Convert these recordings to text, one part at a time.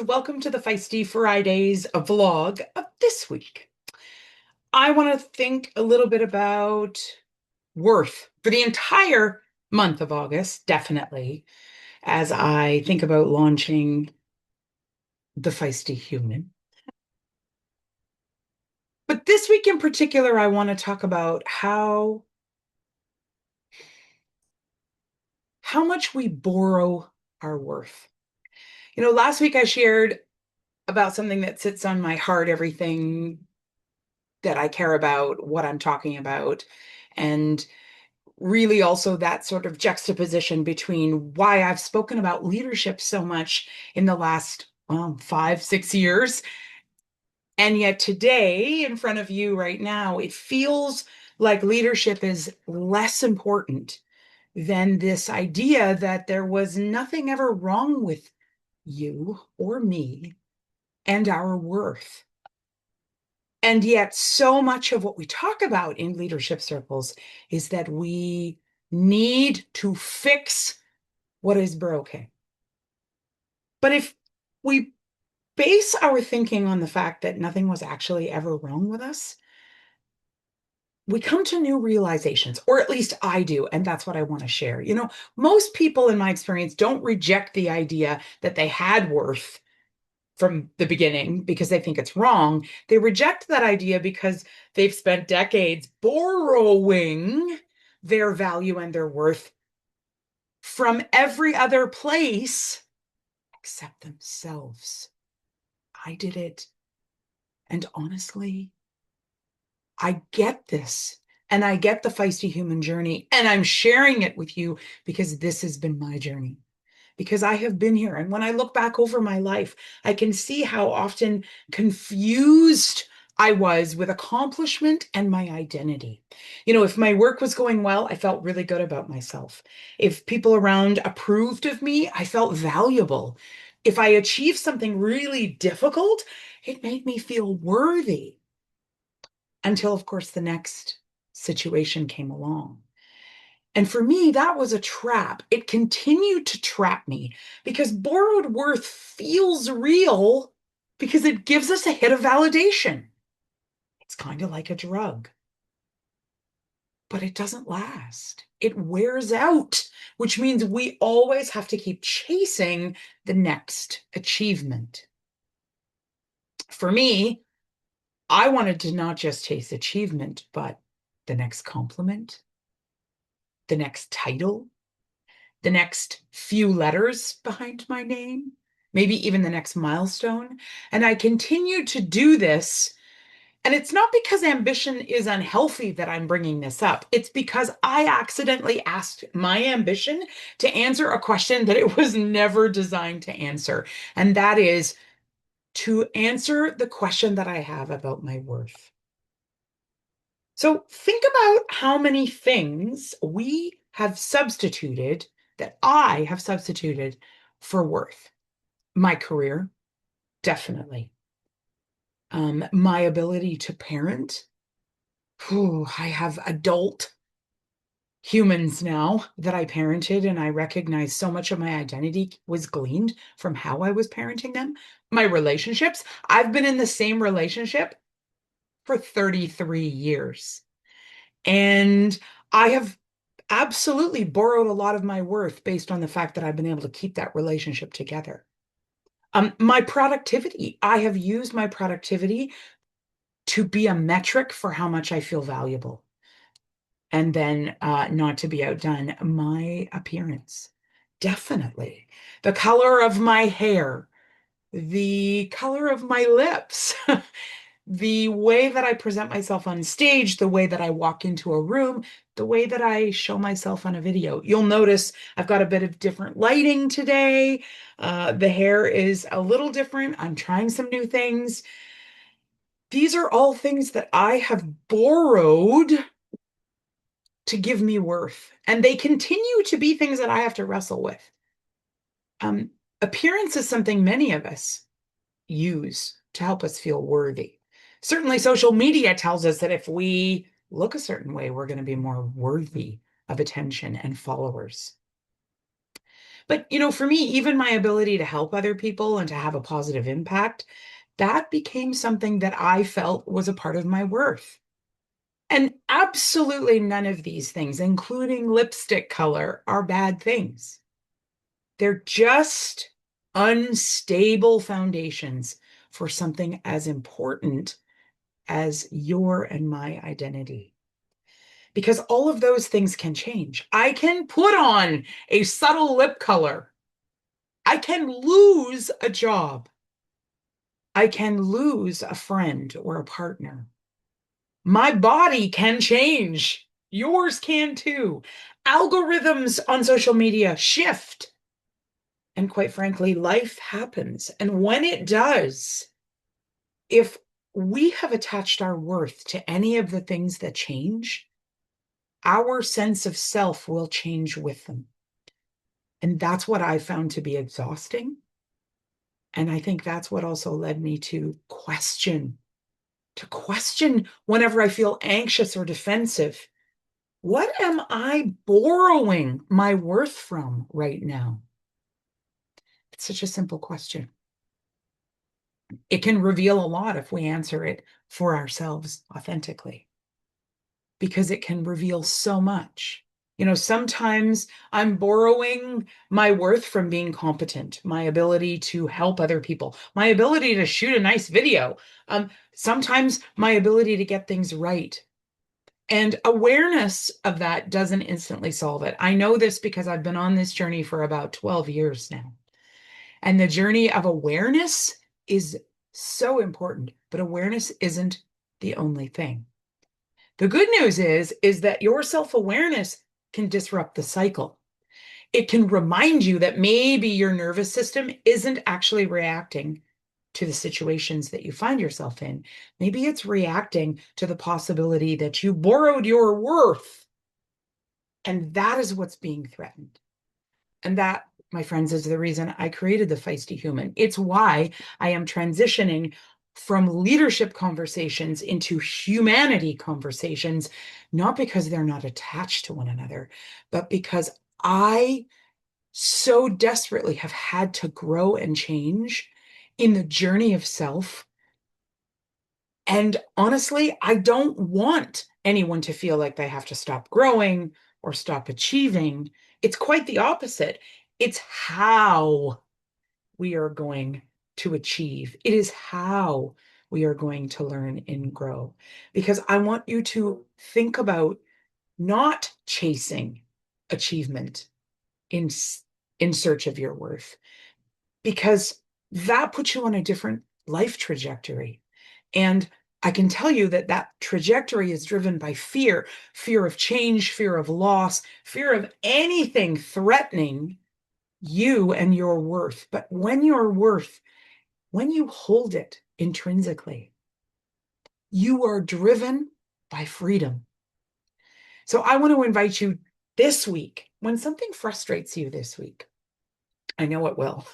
Welcome to the Feisty Fridays vlog of this week. I want to think a little bit about worth for the entire month of August, definitely, as I think about launching the Feisty Human. But this week in particular, I want to talk about how much we borrow our worth. Last week I shared about something that sits on my heart, everything that I care about, what I'm talking about, and really also that sort of juxtaposition between why I've spoken about leadership so much in the last, well, 5, 6 years. And yet today, in front of you right now, it feels like leadership is less important than this idea that there was nothing ever wrong with you or me and our worth. And yet, so much of what we talk about in leadership circles is that we need to fix what is broken. But if we base our thinking on the fact that nothing was actually ever wrong with us, we come to new realizations, or at least I do, and that's what I want to share. Most people in my experience don't reject the idea that they had worth from the beginning because they think it's wrong. They reject that idea because they've spent decades borrowing their value and their worth from every other place except themselves. I did it. And honestly, I get this. And I get the feisty human journey. And I'm sharing it with you because this has been my journey. Because I have been here. And when I look back over my life, I can see how often confused I was with accomplishment and my identity. If my work was going well, I felt really good about myself. If people around approved of me, I felt valuable. If I achieved something really difficult, it made me feel worthy. Until, of course, the next situation came along. And for me, that was a trap. It continued to trap me because borrowed worth feels real because it gives us a hit of validation. It's kind of like a drug, but it doesn't last. It wears out, which means we always have to keep chasing the next achievement. For me, I wanted to not just chase achievement, but the next compliment, the next title, the next few letters behind my name, maybe even the next milestone. And I continue to do this. And it's not because ambition is unhealthy that I'm bringing this up. It's because I accidentally asked my ambition to answer a question that it was never designed to answer. And that is to answer the question that I have about my worth. So think about how many things we have substituted, that I have substituted for worth. My career, definitely. My ability to parent. I have adult humans now that I parented, and I recognize so much of my identity was gleaned from how I was parenting them. My relationships, I've been in the same relationship for 33 years. And I have absolutely borrowed a lot of my worth based on the fact that I've been able to keep that relationship together. My productivity, I have used my productivity to be a metric for how much I feel valuable. And then, not to be outdone, my appearance. Definitely. The color of my hair, the color of my lips, the way that I present myself on stage, the way that I walk into a room, the way that I show myself on a video. You'll notice I've got a bit of different lighting today. The hair is a little different. I'm trying some new things. These are all things that I have borrowed to give me worth, and they continue to be things that I have to wrestle with. Um, Appearance is something many of us use to help us feel worthy. Certainly, social media tells us that if we look a certain way, we're going to be more worthy of attention and followers. But, for me, even my ability to help other people and to have a positive impact, that became something that I felt was a part of my worth. And absolutely none of these things, including lipstick color, are bad things. They're just unstable foundations for something as important as your and my identity. Because all of those things can change. I can put on a subtle lip color. I can lose a job. I can lose a friend or a partner. My body can change. Yours can too. Algorithms on social media shift. And quite frankly, life happens. And when it does, if we have attached our worth to any of the things that change, our sense of self will change with them. And that's what I found to be exhausting. And I think that's what also led me to question whenever I feel anxious or defensive. What am I borrowing my worth from right now? It's such a simple question. It can reveal a lot if we answer it for ourselves authentically, because it can reveal so much. Sometimes I'm borrowing my worth from being competent, my ability to help other people, my ability to shoot a nice video, sometimes my ability to get things right. And awareness of that doesn't instantly solve it. I know this because I've been on this journey for about 12 years now. And the journey of awareness is so important, but awareness isn't the only thing. The good news is that your self-awareness can disrupt the cycle. It can remind you that maybe your nervous system isn't actually reacting to the situations that you find yourself in. Maybe it's reacting to the possibility that you borrowed your worth. And that is what's being threatened. And that, my friends, is the reason I created the Feisty Human. It's why I am transitioning from leadership conversations into humanity conversations, not because they're not attached to one another, but because I so desperately have had to grow and change in the journey of self. And honestly, I don't want anyone to feel like they have to stop growing or stop achieving. It's quite the opposite. It's how we are going to achieve. It is how we are going to learn and grow. Because I want you to think about not chasing achievement in, in search of your worth, because that puts you on a different life trajectory. And I can tell you that that trajectory is driven by fear, fear of change, fear of loss, fear of anything threatening you and your worth. But when you hold it intrinsically, you are driven by freedom. So I want to invite you this week, when something frustrates you this week, I know it will,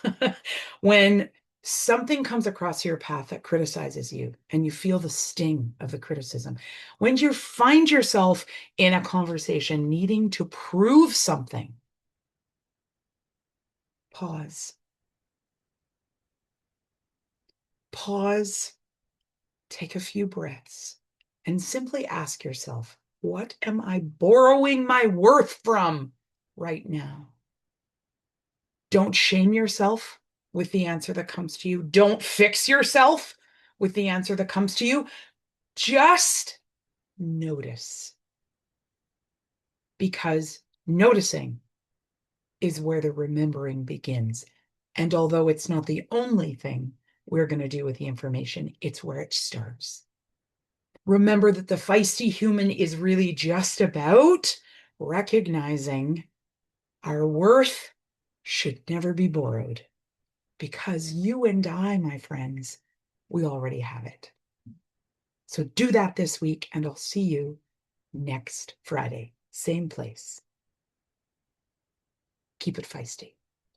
when something comes across your path that criticizes you and you feel the sting of the criticism, when you find yourself in a conversation needing to prove something, pause. Pause, take a few breaths, and simply ask yourself, what am I borrowing my worth from right now? Don't shame yourself with the answer that comes to you. Don't fix yourself with the answer that comes to you. Just notice, because noticing is where the remembering begins. And although it's not the only thing we're going to do with the information, it's where it starts. Remember that the Feisty Human is really just about recognizing our worth should never be borrowed, because you and I, my friends, we already have it. So do that this week, and I'll see you next Friday, same place. Keep it feisty.